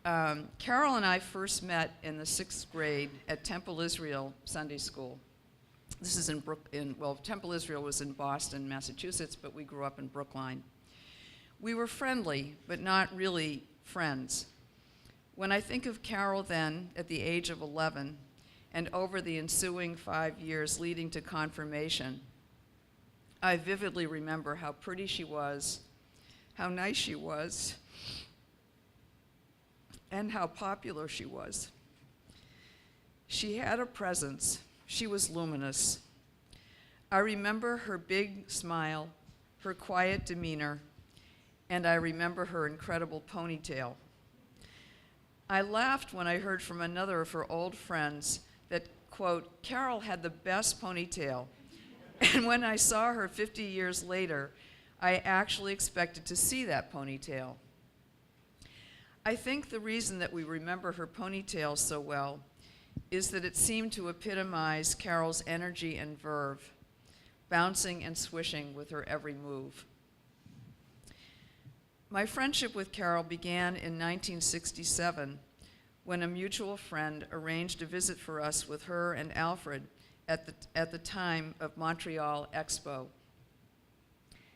Carol and I first met in the 6th grade at Temple Israel Sunday School. This is well, Temple Israel was in Boston, Massachusetts, but we grew up in Brookline. We were friendly, but not really friends. When I think of Carol then, at the age of 11, and over the ensuing 5 years leading to confirmation, I vividly remember how pretty she was, how nice she was, and how popular she was. She had a presence. She was luminous. I remember her big smile, her quiet demeanor, and I remember her incredible ponytail. I laughed when I heard from another of her old friends that, quote, Carol had the best ponytail. And when I saw her 50 years later, I actually expected to see that ponytail. I think the reason that we remember her ponytail so well is that it seemed to epitomize Carol's energy and verve, bouncing and swishing with her every move. My friendship with Carol began in 1967 when a mutual friend arranged a visit for us with her and Alfred at the time of Montreal Expo.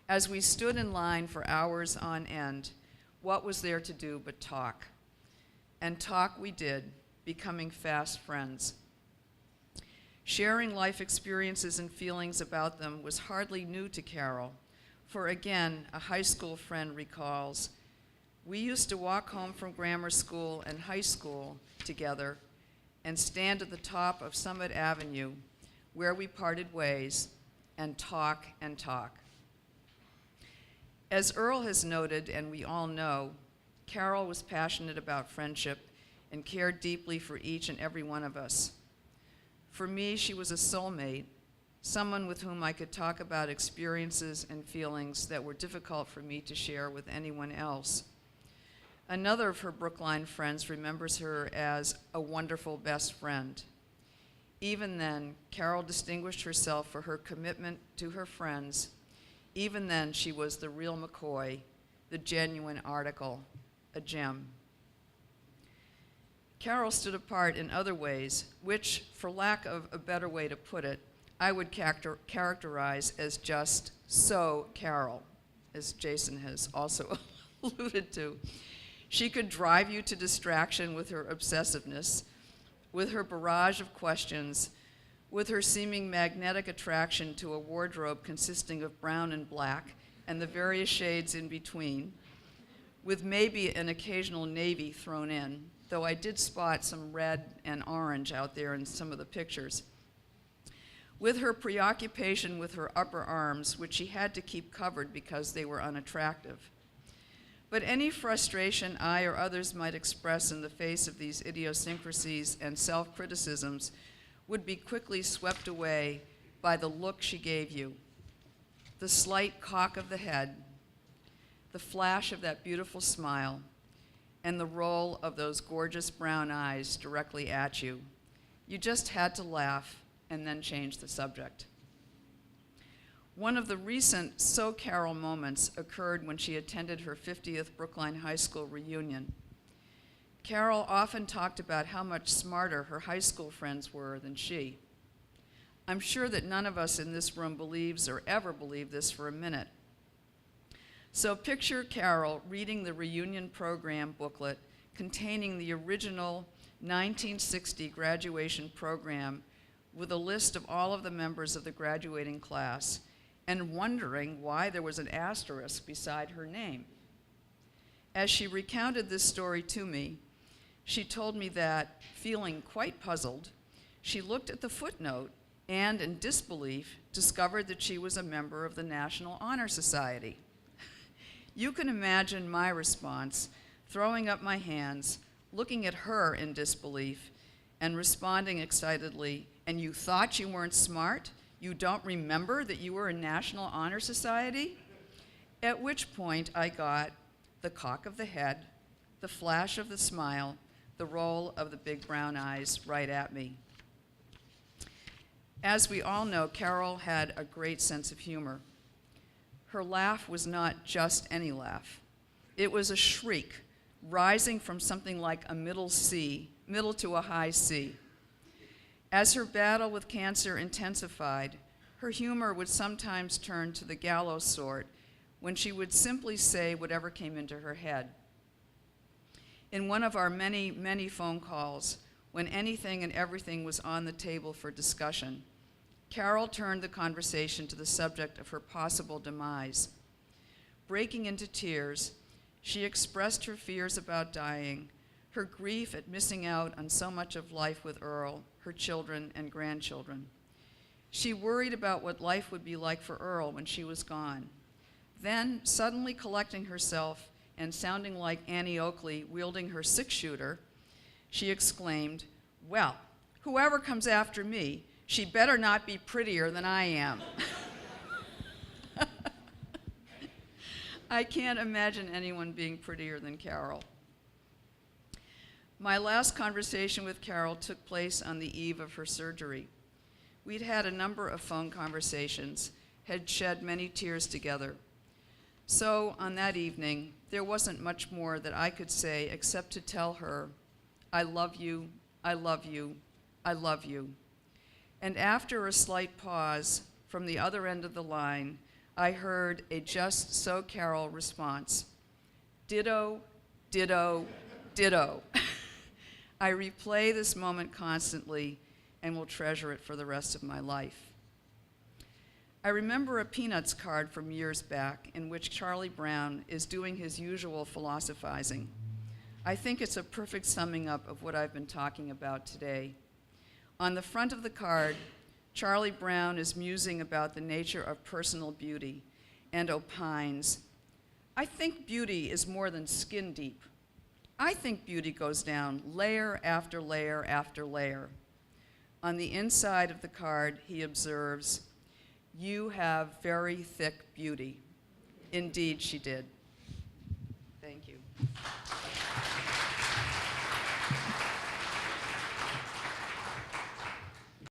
As we stood in line for hours on end, what was there to do but talk? And talk we did, becoming fast friends. Sharing life experiences and feelings about them was hardly new to Carol, for again, a high school friend recalls, we used to walk home from grammar school and high school together and stand at the top of Summit Avenue where we parted ways and talk and talk. As Earl has noted, and we all know, Carol was passionate about friendship and cared deeply for each and every one of us. For me, she was a soulmate, someone with whom I could talk about experiences and feelings that were difficult for me to share with anyone else. Another of her Brookline friends remembers her as a wonderful best friend. Even then, Carol distinguished herself for her commitment to her friends. Even then, she was the real McCoy, the genuine article, a gem. Carol stood apart in other ways, which, for lack of a better way to put it, I would characterize as just so Carol, as Jason has also alluded to. She could drive you to distraction with her obsessiveness, with her barrage of questions, with her seeming magnetic attraction to a wardrobe consisting of brown and black and the various shades in between, with maybe an occasional navy thrown in, though I did spot some red and orange out there in some of the pictures. With her preoccupation with her upper arms, which she had to keep covered because they were unattractive. But any frustration I or others might express in the face of these idiosyncrasies and self-criticisms would be quickly swept away by the look she gave you, the slight cock of the head, the flash of that beautiful smile, and the roll of those gorgeous brown eyes directly at you. You just had to laugh and then change the subject. One of the recent So Carol moments occurred when she attended her 50th Brookline High School reunion. Carol often talked about how much smarter her high school friends were than she. I'm sure that none of us in this room believes or ever believed this for a minute. So picture Carol reading the reunion program booklet containing the original 1960 graduation program with a list of all of the members of the graduating class and wondering why there was an asterisk beside her name. As she recounted this story to me, she told me that, feeling quite puzzled, she looked at the footnote and, in disbelief, discovered that she was a member of the National Honor Society. You can imagine my response, throwing up my hands, looking at her in disbelief, and responding excitedly, "And you thought you weren't smart? You don't remember that you were in National Honor Society?" At which point I got the cock of the head, the flash of the smile, the roll of the big brown eyes right at me. As we all know, Carol had a great sense of humor. Her laugh was not just any laugh. It was a shriek rising from something like a middle to a high C. As her battle with cancer intensified, her humor would sometimes turn to the gallows sort when she would simply say whatever came into her head. In one of our many, many phone calls, when anything and everything was on the table for discussion, Carol turned the conversation to the subject of her possible demise. Breaking into tears, she expressed her fears about dying, her grief at missing out on so much of life with Earl, her children and grandchildren. She worried about what life would be like for Earl when she was gone. Then, suddenly collecting herself and sounding like Annie Oakley wielding her six-shooter, she exclaimed, "Well, whoever comes after me, she better not be prettier than I am." I can't imagine anyone being prettier than Carol. My last conversation with Carol took place on the eve of her surgery. We'd had a number of phone conversations, had shed many tears together. So on that evening, there wasn't much more that I could say except to tell her, "I love you, I love you, I love you." And after a slight pause from the other end of the line, I heard a just so Carol response. Ditto, ditto, ditto. I replay this moment constantly and will treasure it for the rest of my life. I remember a Peanuts card from years back in which Charlie Brown is doing his usual philosophizing. I think it's a perfect summing up of what I've been talking about today. On the front of the card, Charlie Brown is musing about the nature of personal beauty and opines, "I think beauty is more than skin deep. I think beauty goes down layer after layer after layer." On the inside of the card, he observes, "You have very thick beauty." Indeed, she did. Thank you.